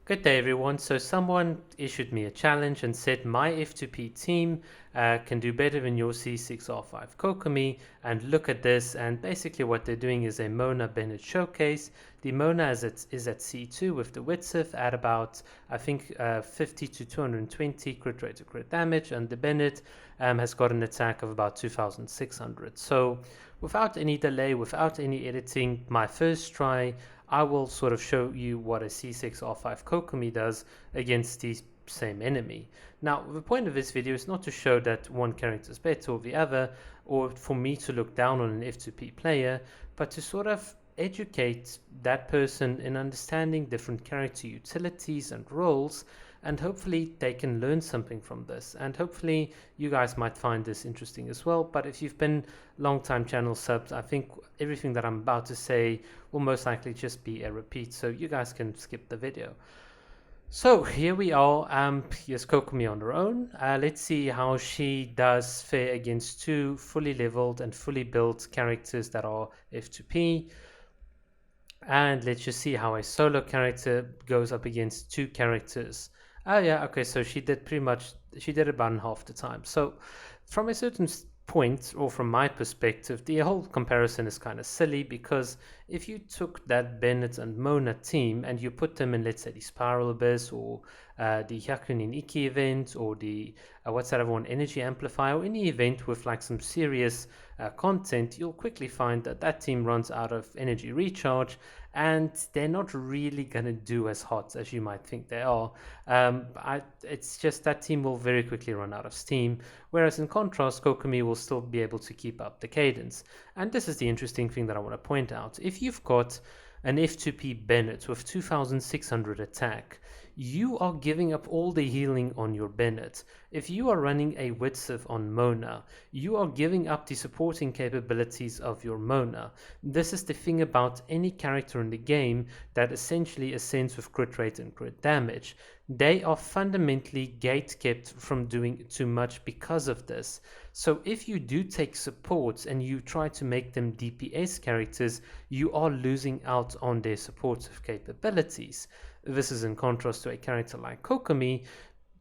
Good day, everyone. So someone issued me a challenge and said my F2P team can do better than your C6R5 Kokomi. And look at this. And basically what they're doing is a Mona Bennett showcase. The Mona is at C2 with the Witzif at about, I think, 50 to 220 crit rate to crit damage. And the Bennett has got an attack of about 2,600. So without any delay, without any editing, my first try, I will sort of show you what a C6R5 Kokomi does against the same enemy. Now, the point of this video is not to show that one character is better or the other, or for me to look down on an F2P player, but to sort of educate that person in understanding different character utilities and roles, and hopefully they can learn something from this, and hopefully you guys might find this interesting as well. But if you've been long time channel subs, I think everything that I'm about to say will most likely just be a repeat, so you guys can skip the video. So here we are. Here's Kokomi on her own. Let's see how she does fare against two fully leveled and fully built characters that are F2P. And let's just see how a solo character goes up against two characters. Oh yeah, okay, so she did about in half the time. So from a certain point, or from my perspective, the whole comparison is kind of silly, because if you took that Bennett and Mona team and you put them in, let's say, the Spiral Abyss, or the Hyakunin Iki event, or the what's that other one, Energy Amplifier, or any event with like some serious content, you'll quickly find that that team runs out of energy recharge, and they're not really going to do as hot as you might think they are. It's just that team will very quickly run out of steam, whereas in contrast, Kokomi will still be able to keep up the cadence. And this is the interesting thing that I want to point out. If you've got an F2P Bennett with 2600 attack, you are giving up all the healing on your Bennett. If you are running a Witzif on Mona, you are giving up the supporting capabilities of your Mona. This is the thing about any character in the game that essentially ascends with crit rate and crit damage. They are fundamentally gate kept from doing too much because of this. So if you do take supports and you try to make them DPS characters, you are losing out on their supportive capabilities. This is in contrast to a character like Kokomi,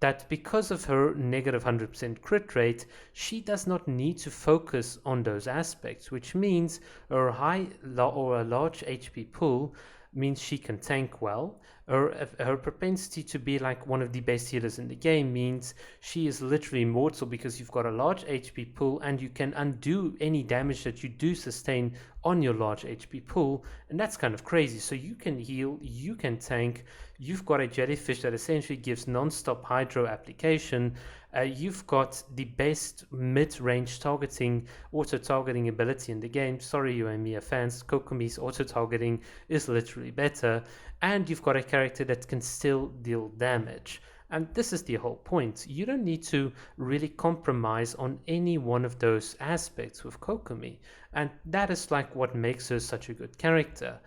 that because of her negative 100% crit rate, she does not need to focus on those aspects, which means her high or a large HP pool means she can tank well. Her propensity to be like one of the best healers in the game means she is literally immortal, because you've got a large HP pool and you can undo any damage that you do sustain on your large HP pool, and that's kind of crazy. So you can heal, you can tank, you've got a jellyfish that essentially gives non-stop hydro application, you've got the best mid-range targeting, auto-targeting ability in the game. Sorry, you and Mia fans, Kokomi's auto-targeting is literally better, and you've got a character that can still deal damage. And this is the whole point. You don't need to really compromise on any one of those aspects with Kokomi. And that is like what makes her such a good character.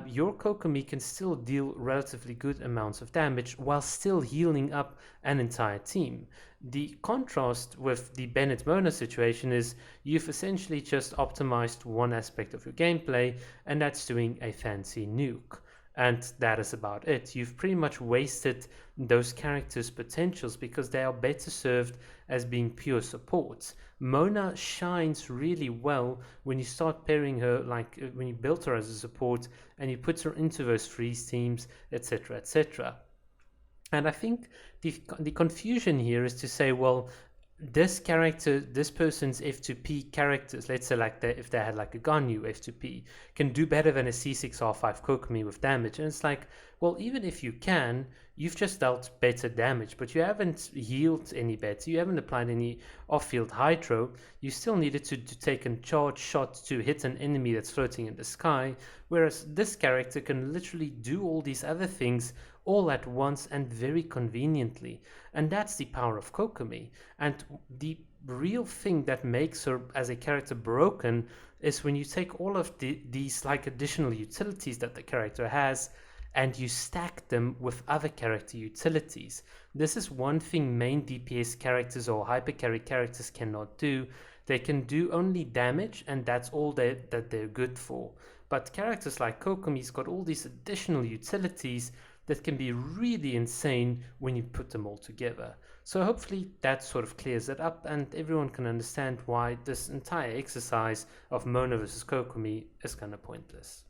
Your Kokomi can still deal relatively good amounts of damage while still healing up an entire team. The contrast with the Bennett Mona situation is you've essentially just optimized one aspect of your gameplay, and that's doing a fancy nuke. And that is about it. You've pretty much wasted those characters' potentials because they are better served as being pure supports. Mona shines really well when you start pairing her, like when you build her as a support and you put her into those freeze teams, etc., etc. And I think the confusion here is to say, well, this character, this person's F2P characters, let's say like if they had like a Ganyu F2P, can do better than a C6R5 Kokomi with damage. And it's like, well, even if you can, you've just dealt better damage, but you haven't healed any better, you haven't applied any off-field hydro, you still needed to take a charge shot to hit an enemy that's floating in the sky, whereas this character can literally do all these other things all at once and very conveniently. And that's the power of Kokomi. And the real thing that makes her as a character broken is when you take all of these like additional utilities that the character has and you stack them with other character utilities. This is one thing main DPS characters or hypercarry characters cannot do. They can do only damage, and that's all that they're good for. But characters like Kokomi's got all these additional utilities that can be really insane when you put them all together. So hopefully that sort of clears it up and everyone can understand why this entire exercise of Mona versus Kokomi is kind of pointless.